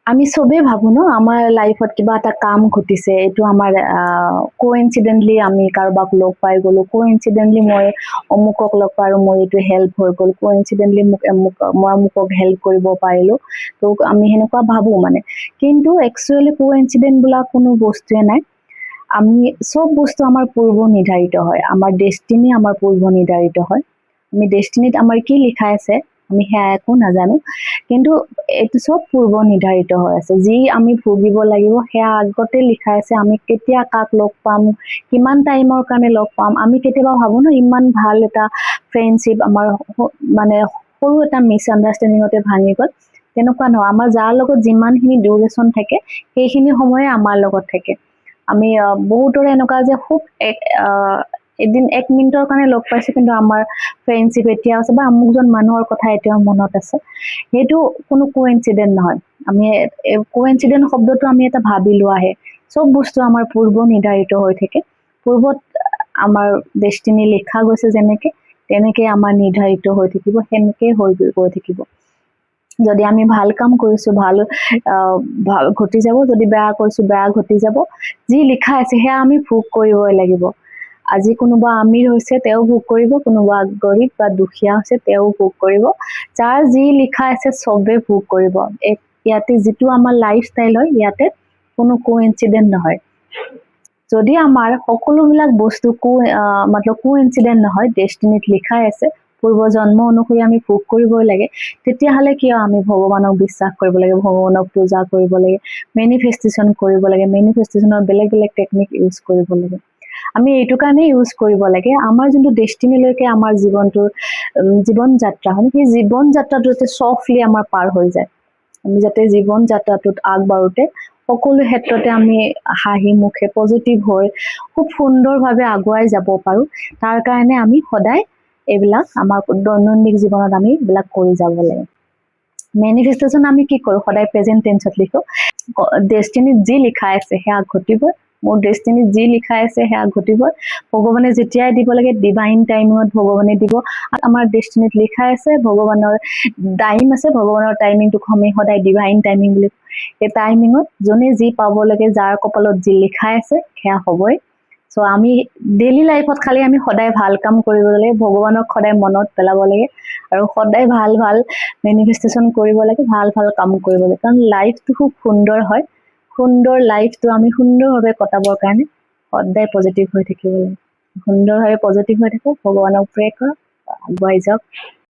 আমি সবে ভাবো ন আমাৰ লাইফত কিবা এটা কাম ঘটিছে এইটো আমাৰ কোইনসিডেন্টলি আমি কাৰোবাক লগ পাই গলো কোইনসিডেন্টলি মই অমুকক লগ পাই আৰু মই এইটো হেল্প হৈ গল কোইনসিডেন্টলি মই অমুকক হেল্প কৰিব পাৰিলো তো আমি হেনেকুৱা ভাবো মানে কিন্তু একচুয়ালি কোইনসিডেন্ট বোলা কোনো বস্তুৱে নাই আমি সব বস্তু আমাৰ পূৰ্ব নিৰ্ধাৰিত হয় আমাৰ ডেষ্টিনি আমাৰ পূৰ্ব নিৰ্ধাৰিত হয় আমি ডেষ্টিনিত আমাৰ কি লিখা আছে আমি সেয়া একো নাজানো কিন্তু এইটো সব পূৰ্ব নিৰ্ধাৰিত হৈ আছে যি আমি ভুগিব লাগিব সেয়া আগতে লিখা আছে আমি কেতিয়া কাক লগ পাম কিমান টাইমৰ কাৰণে লগ পাম আমি কেতিয়াবা ভাবো ন ইমান ভাল এটা ফ্ৰেণ্ডশ্বিপ আমাৰ মানে সৰু এটা মিছআণ্ডাৰষ্টেণ্ডিঙতে ভাঙি গ'ল তেনেকুৱা নহয় আমাৰ যাৰ লগত যিমানখিনি ডিউৰেশ্যন থাকে সেইখিনি সময়ে আমাৰ লগত থাকে আমি বহুতৰে এনেকুৱা যে খুব এদিন 1 মিনিটৰ কাৰণে লগ পাইছো কিন্তু আমাৰ ফ্ৰেণ্ডশ্বিপ এতিয়া আছে বা আমুকজন মানুহৰ কথা এতিয়াও মনত আছে সেইটো কোনো কোইনসিডেন্ট নহয় আমি কোইনসিডেন্ট শব্দটো আমি এটা ভাবি লোৱাহে সব বস্তু আমাৰ পূৰ্ব নিৰ্ধাৰিত হৈ থাকে পূৰ্বত আমাৰ ডেষ্টিনি লিখা গৈছে যেনেকে তেনেকে আমাৰ নিৰ্ধাৰিত হৈ থাকিব সেনেকে হৈ গৈ থাকিব যদি আমি ভাল কাম কৰিছো ভাল ঘটি যাব যদি বেয়া কৰিছো বেয়া ঘটি যাব যি লিখা আছে সেয়া আমি ভোগ কৰিবই লাগিব আজি কোনোবা আমিৰ হৈছে তেওঁ ভোগ কৰিব কোনোবা গৰীব বা দুখীয়া হৈছে তেওঁ ভোগ কৰিব যাৰ যি লিখা আছে সবে ভোগ কৰিব ইয়াতে যিটো আমাৰ লাইফষ্টাইল হয় ইয়াতে কোনো কোইনসিডেন্ট নহয় যদি আমাৰ সকলোবিলাক বস্তু মতলব কোইনসিডেন্ট নহয় ডেষ্টিনিত লিখাই আছে পূৰ্ব জন্ম অনুসৰি আমি ভোগ কৰিবই লাগে তেতিয়াহলে কিয় আমি ভগৱানক বিশ্বাস কৰিব লাগে ভগৱানক পূজা কৰিব লাগে মেনিফেষ্টেশ্যন কৰিব লাগে মেনিফেষ্টেশ্যনৰ বেলেগ বেলেগ টেকনিক ইউজ কৰিব লাগে আমি এইটো কাৰণে ইউজ কৰিব লাগে আমাৰ যোনটো ডেষ্টিনিলৈকে আমাৰ জীৱনটোৰ জীৱন যাত্ৰা হয় সেই জীৱন যাত্ৰাটো যাতে সফলি আমাৰ পাৰ হৈ যায় আমি যাতে জীৱন যাত্ৰাটোত আগবাঢ়োতে সকলো ক্ষেত্ৰতে আমি হাঁহি মুখে পজিটিভ হৈ খুব সুন্দৰভাৱে আগুৱাই যাব পাৰো তাৰ কাৰণে আমি সদায় এইবিলাক আমাৰ দৈনন্দিন জীৱনত আমি এইবিলাক কৰি যাব লাগে মেনিফেষ্টেশ্যন আমি কি কৰো সদায় প্ৰেজেন্ট টেন্সত লিখো ডেষ্টিনিত যি লিখা আছে সেয়া ঘটিব মোৰ ডেষ্টিনিত যি লিখা আছে সেয়া ঘটিব ভগৱানে যেতিয়াই দিব লাগে ডিভাইন টাইমিঙত ভগৱানে দিব আমাৰ ডেষ্টিনিত লিখা আছে ভগৱানৰ টাইম আছে ভগৱানৰ টাইমিংটোক আমি সদায় ডিভাইন টাইমিং বুলি এই টাইমিঙত যোনে যি পাব লাগে যাৰ কপালত যি লিখা আছে সেয়া হ'বই সো আমি ডেইলি লাইফত খালি আমি সদায় ভাল কাম কৰিব লাগে ভগৱানক সদায় মনত পেলাব লাগে আৰু সদায় ভাল ভাল মেনিফেষ্টেশ্যন কৰিব লাগে ভাল ভাল কাম কৰিব লাগে কাৰণ লাইফটো খুব সুন্দৰ হয় সুন্দৰ লাইফটো আমি সুন্দৰভাৱে কটাবৰ কাৰণে সদায় পজিটিভ হৈ থাকিব লাগে সুন্দৰভাৱে পজিটিভ হৈ থাকো ভগৱানক প্ৰে কৰক আগুৱাই যাওক